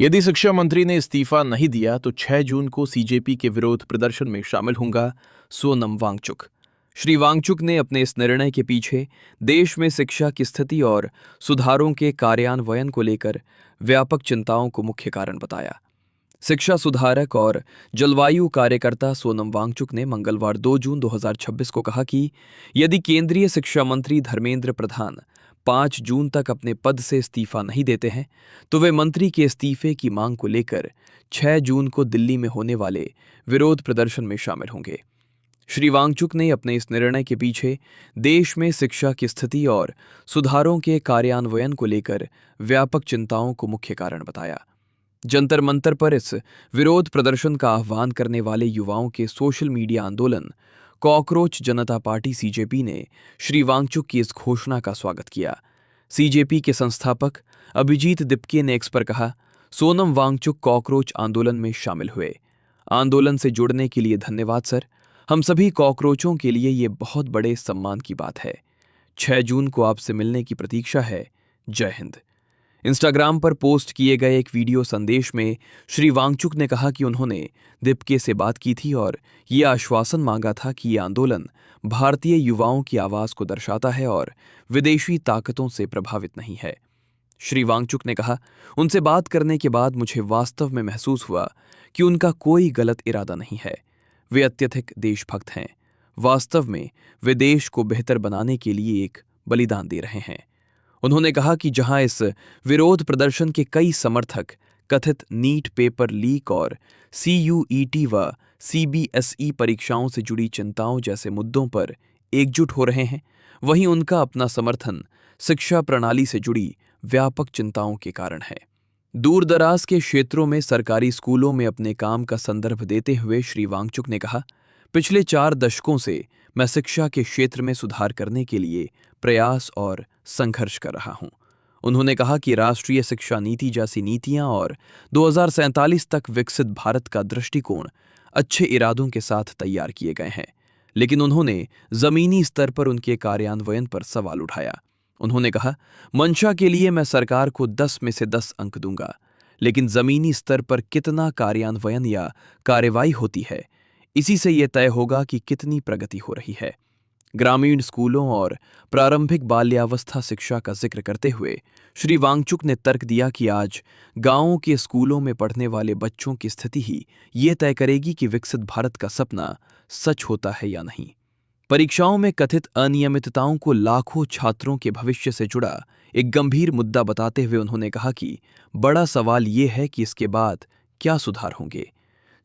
यदि शिक्षा मंत्री ने इस्तीफा नहीं दिया तो 6 जून को सीजेपी के विरोध प्रदर्शन में शामिल होंगे सोनम वांगचुक। श्री वांगचुक ने अपने इस निर्णय के पीछे देश में शिक्षा की स्थिति और सुधारों के कार्यान्वयन को लेकर व्यापक चिंताओं को मुख्य कारण बताया। शिक्षा सुधारक और जलवायु कार्यकर्ता सोनम वांगचुक ने मंगलवार 2 जून 2026 को कहा कि यदि केंद्रीय शिक्षा मंत्री धर्मेंद्र प्रधान 5 जून तक अपने पद से इस्तीफा नहीं देते हैं तो वे मंत्री के इस्तीफे की मांग को लेकर 6 जून को दिल्ली में होने वाले विरोध प्रदर्शन में शामिल होंगे। श्री वांगचुक ने अपने इस निर्णय के पीछे देश में शिक्षा की स्थिति और सुधारों के कार्यान्वयन को लेकर व्यापक चिंताओं को मुख्य कारण बताया। जंतर मंतर पर इस विरोध प्रदर्शन का आह्वान करने वाले युवाओं के सोशल मीडिया आंदोलन कॉकरोच जनता पार्टी सीजेपी ने श्री वांगचुक की इस घोषणा का स्वागत किया। सीजेपी के संस्थापक अभिजीत दिपके ने एक्स पर कहा, सोनम वांगचुक कॉकरोच आंदोलन में शामिल हुए। आंदोलन से जुड़ने के लिए धन्यवाद सर। हम सभी कॉकरोचों के लिए ये बहुत बड़े सम्मान की बात है। 6 जून को आपसे मिलने की प्रतीक्षा है। जय हिंद। इंस्टाग्राम पर पोस्ट किए गए एक वीडियो संदेश में श्री वांगचुक ने कहा कि उन्होंने दिपके से बात की थी और ये आश्वासन मांगा था कि ये आंदोलन भारतीय युवाओं की आवाज को दर्शाता है और विदेशी ताकतों से प्रभावित नहीं है। श्री वांगचुक ने कहा, उनसे बात करने के बाद मुझे वास्तव में महसूस हुआ कि उनका कोई गलत इरादा नहीं है। वे अत्यधिक देशभक्त हैं। वास्तव में वे देश को बेहतर बनाने के लिए एक बलिदान दे रहे हैं। उन्होंने कहा कि जहां इस विरोध प्रदर्शन के कई समर्थक कथित नीट पेपर लीक और सीयूईटी व सीबीएसई परीक्षाओं से जुड़ी चिंताओं जैसे मुद्दों पर एकजुट हो रहे हैं, वहीं उनका अपना समर्थन शिक्षा प्रणाली से जुड़ी व्यापक चिंताओं के कारण है। दूरदराज के क्षेत्रों में सरकारी स्कूलों में अपने काम का संदर्भ देते हुए श्री वांगचुक ने कहा, पिछले 4 दशकों से मैं शिक्षा के क्षेत्र में सुधार करने के लिए प्रयास और संघर्ष कर रहा हूं। उन्होंने कहा कि राष्ट्रीय शिक्षा नीति जैसी नीतियां और 2047 तक विकसित भारत का दृष्टिकोण अच्छे इरादों के साथ तैयार किए गए हैं, लेकिन उन्होंने जमीनी स्तर पर उनके कार्यान्वयन पर सवाल उठाया। उन्होंने कहा, मंशा के लिए मैं सरकार को 10 में से 10 अंक दूंगा, लेकिन जमीनी स्तर पर कितना कार्यान्वयन या कार्रवाई होती है, इसी से यह तय होगा कि कितनी प्रगति हो रही है। ग्रामीण स्कूलों और प्रारंभिक बाल्यावस्था शिक्षा का जिक्र करते हुए श्री वांगचुक ने तर्क दिया कि आज गांवों के स्कूलों में पढ़ने वाले बच्चों की स्थिति ही ये तय करेगी कि विकसित भारत का सपना सच होता है या नहीं। परीक्षाओं में कथित अनियमितताओं को लाखों छात्रों के भविष्य से जुड़ा एक गंभीर मुद्दा बताते हुए उन्होंने कहा कि बड़ा सवाल ये है कि इसके बाद क्या सुधार होंगे।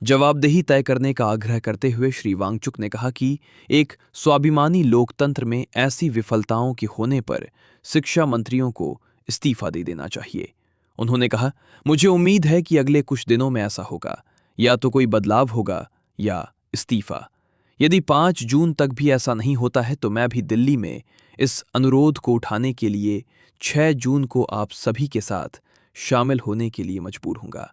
जवाबदेही तय करने का आग्रह करते हुए श्री वांगचुक ने कहा कि एक स्वाभिमानी लोकतंत्र में ऐसी विफलताओं के होने पर शिक्षा मंत्रियों को इस्तीफा दे देना चाहिए। उन्होंने कहा, मुझे उम्मीद है कि अगले कुछ दिनों में ऐसा होगा, या तो कोई बदलाव होगा या इस्तीफा। यदि 5 जून तक भी ऐसा नहीं होता है तो मैं भी दिल्ली में इस अनुरोध को उठाने के लिए 6 जून को आप सभी के साथ शामिल होने के लिए मजबूर हूंगा।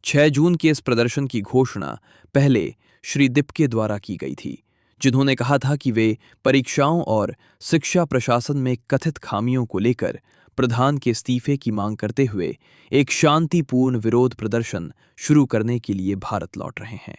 6 जून के इस प्रदर्शन की घोषणा पहले श्री दिपके द्वारा की गई थी, जिन्होंने कहा था कि वे परीक्षाओं और शिक्षा प्रशासन में कथित खामियों को लेकर प्रधान के इस्तीफे की मांग करते हुए एक शांतिपूर्ण विरोध प्रदर्शन शुरू करने के लिए भारत लौट रहे हैं।